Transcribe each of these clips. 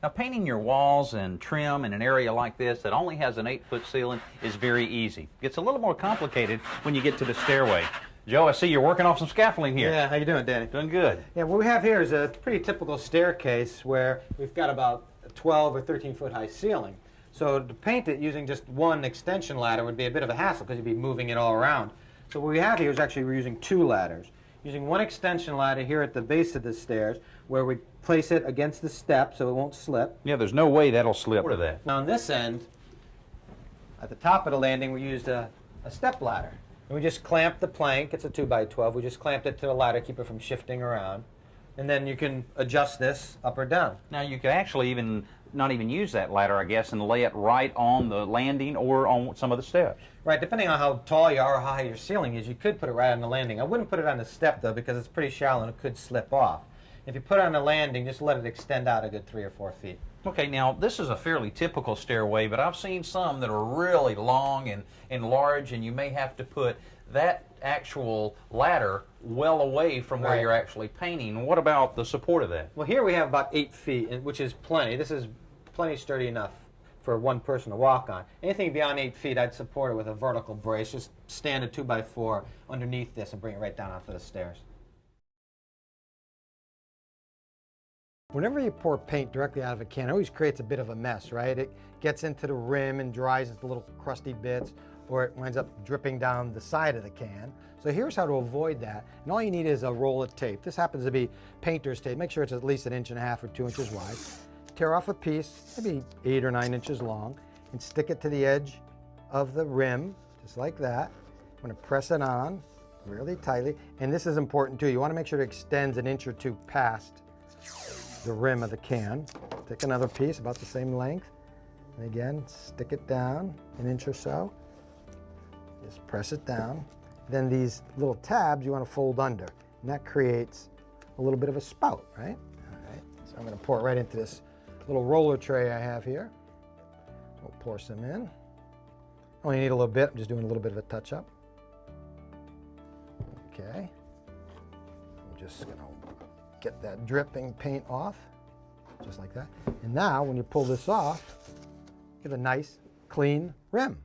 Now, painting your walls and trim in an area like this that only has an 8-foot ceiling is very easy. It gets a little more complicated when you get to the stairway. Joe, I see you're working off some scaffolding here. Yeah, how you doing, Danny? Doing good. Yeah, what we have here is a pretty typical staircase where we've got about a 12 or 13-foot high ceiling. So to paint it using just one extension ladder would be a bit of a hassle because you'd be moving it all around. So what we have here is actually we're using 2 ladders. Using one extension ladder here at the base of the stairs where we place it against the step so it won't slip. Yeah, there's no way that'll slip. What of that? Now on this end, at the top of the landing, we used a step ladder. And we just clamped the plank. It's a 2x12. We just clamped it to the ladder, keep it from shifting around. And then you can adjust this up or down. Now you could actually not even use that ladder, I guess, and lay it right on the landing or on some of the steps. Right, depending on how tall you are or how high your ceiling is, you could put it right on the landing. I wouldn't put it on the step, though, because it's pretty shallow and it could slip off. If you put it on the landing, just let it extend out a good 3 or 4 feet. Okay, now this is a fairly typical stairway, but I've seen some that are really long and large, and you may have to put that actual ladder well away from where you're actually painting. What about the support of that? Well, here we have about 8 feet, which is plenty. This is plenty sturdy enough for one person to walk on. Anything beyond 8 feet, I'd support it with a vertical brace. Just stand a 2x4 underneath this and bring it right down onto the stairs. Whenever you pour paint directly out of a can, it always creates a bit of a mess, right? It gets into the rim and dries into little crusty bits, or it winds up dripping down the side of the can. So here's how to avoid that. And all you need is a roll of tape. This happens to be painter's tape. Make sure it's at least 1.5 inches or 2 inches wide. Tear off a piece, maybe 8 or 9 inches long, and stick it to the edge of the rim, just like that. I'm going to press it on really tightly. And this is important too. You want to make sure it extends 1 inch or 2 past the rim of the can. Take another piece about the same length, and again, stick it down 1 inch or so. Just press it down. Then these little tabs you want to fold under, and that creates a little bit of a spout, right? All right, so I'm going to pour it right into this little roller tray I have here. We'll pour some in. Only need a little bit. I'm just doing a little bit of a touch-up. Okay. I'm just going to get that dripping paint off, just like that. And now, when you pull this off, you have a nice, clean rim.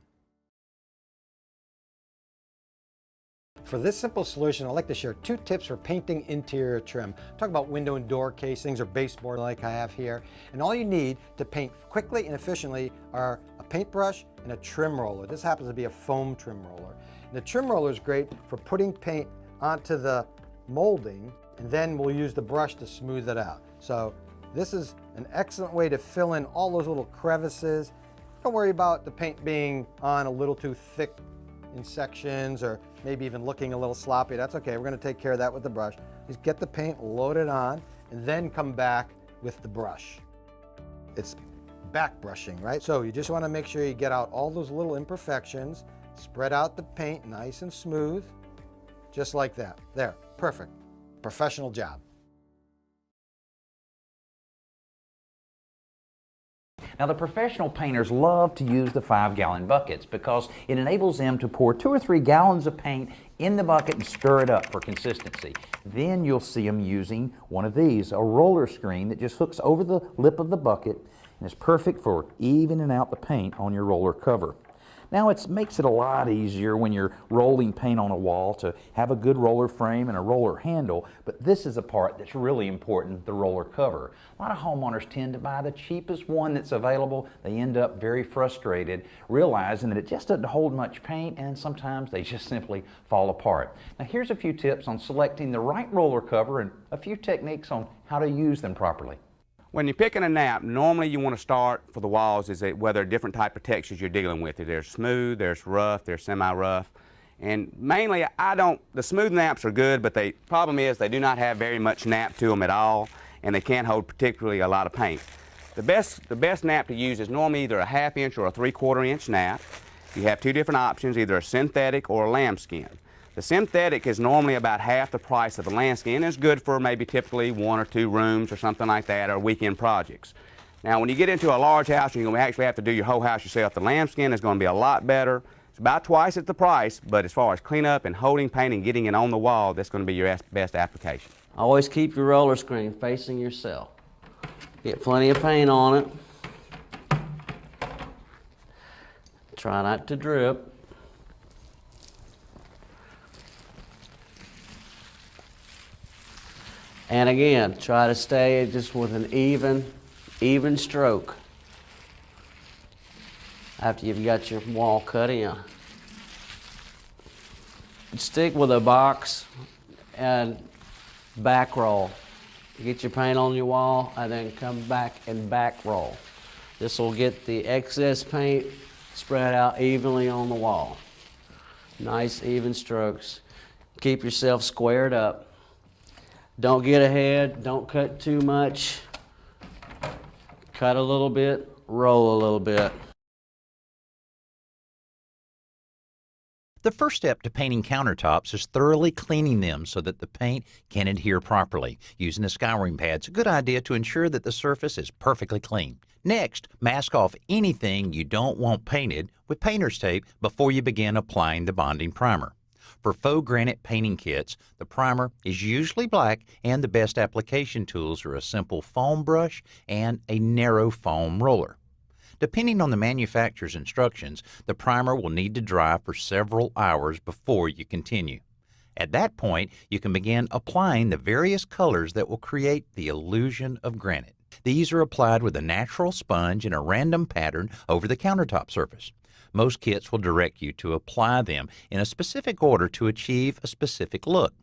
For this simple solution, I'd like to share 2 tips for painting interior trim. Talk about window and door casings or baseboard like I have here. And all you need to paint quickly and efficiently are a paintbrush and a trim roller. This happens to be a foam trim roller. And the trim roller is great for putting paint onto the molding, and then we'll use the brush to smooth it out. So this is an excellent way to fill in all those little crevices. Don't worry about the paint being on a little too thick in sections or maybe even looking a little sloppy. That's okay. We're going to take care of that with the brush. Just get the paint loaded on and then come back with the brush. It's back brushing, right? So you just want to make sure you get out all those little imperfections, spread out the paint nice and smooth, just like that. There, perfect. Professional job. Now, the professional painters love to use the 5-gallon buckets because it enables them to pour 2 or 3 gallons of paint in the bucket and stir it up for consistency. Then you'll see them using one of these, a roller screen that just hooks over the lip of the bucket and is perfect for evening out the paint on your roller cover. Now, it makes it a lot easier when you're rolling paint on a wall to have a good roller frame and a roller handle, but this is a part that's really important, the roller cover. A lot of homeowners tend to buy the cheapest one that's available. They end up very frustrated, realizing that it just doesn't hold much paint, and sometimes they just simply fall apart. Now, here's a few tips on selecting the right roller cover and a few techniques on how to use them properly. When you're picking a nap, normally you want to start for the walls is whether different type of textures you're dealing with. There's smooth, there's rough, there's semi-rough. And mainly, the smooth naps are good, but the problem is they do not have very much nap to them at all, and they can't hold particularly a lot of paint. The best nap to use is normally either a 1/2 inch or a 3/4 inch nap. You have 2 different options, either a synthetic or a lambskin. The synthetic is normally about half the price of the lambskin. It's good for maybe typically 1 or 2 rooms or something like that, or weekend projects. Now, when you get into a large house, you're going to actually have to do your whole house yourself. The lambskin is going to be a lot better. It's about twice at the price, but as far as cleanup and holding paint and getting it on the wall, that's going to be your best application. Always keep your roller screen facing yourself. Get plenty of paint on it. Try not to drip. And again, try to stay just with an even stroke after you've got your wall cut in. Stick with a box and back roll. Get your paint on your wall and then come back and back roll. This will get the excess paint spread out evenly on the wall. Nice even strokes. Keep yourself squared up. Don't get ahead, don't cut too much. Cut a little bit, roll a little bit. The first step to painting countertops is thoroughly cleaning them so that the paint can adhere properly. Using a scouring pad is a good idea to ensure that the surface is perfectly clean. Next, mask off anything you don't want painted with painter's tape before you begin applying the bonding primer. For faux granite painting kits, the primer is usually black, and the best application tools are a simple foam brush and a narrow foam roller. Depending on the manufacturer's instructions, the primer will need to dry for several hours before you continue. At that point, you can begin applying the various colors that will create the illusion of granite. These are applied with a natural sponge in a random pattern over the countertop surface. Most kits will direct you to apply them in a specific order to achieve a specific look.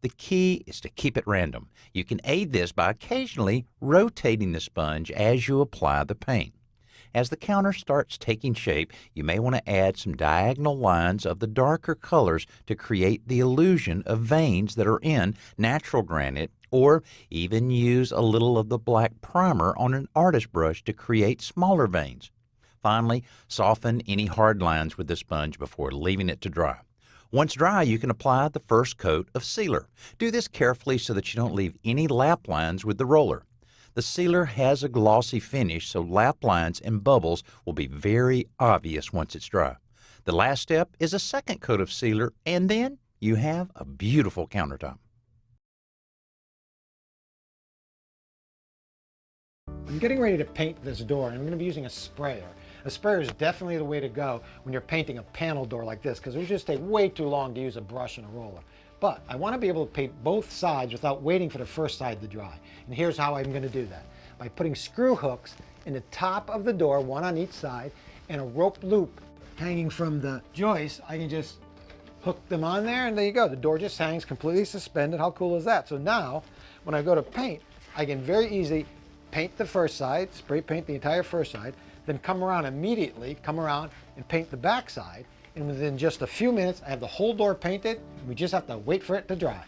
The key is to keep it random. You can aid this by occasionally rotating the sponge as you apply the paint. As the counter starts taking shape, you may want to add some diagonal lines of the darker colors to create the illusion of veins that are in natural granite, or even use a little of the black primer on an artist brush to create smaller veins. Finally, soften any hard lines with the sponge before leaving it to dry. Once dry, you can apply the first coat of sealer. Do this carefully so that you don't leave any lap lines with the roller. The sealer has a glossy finish, so lap lines and bubbles will be very obvious once it's dry. The last step is a second coat of sealer, and then you have a beautiful countertop. I'm getting ready to paint this door, and I'm going to be using a sprayer. A sprayer is definitely the way to go when you're painting a panel door like this, because it would just take way too long to use a brush and a roller. But I want to be able to paint both sides without waiting for the first side to dry. And here's how I'm going to do that. By putting screw hooks in the top of the door, one on each side, and a rope loop hanging from the joist, I can just hook them on there, and there you go. The door just hangs completely suspended. How cool is that? So now, when I go to paint, I can very easily paint the first side, spray paint the entire first side, then come around and paint the back side. And within just a few minutes, I have the whole door painted. We just have to wait for it to dry.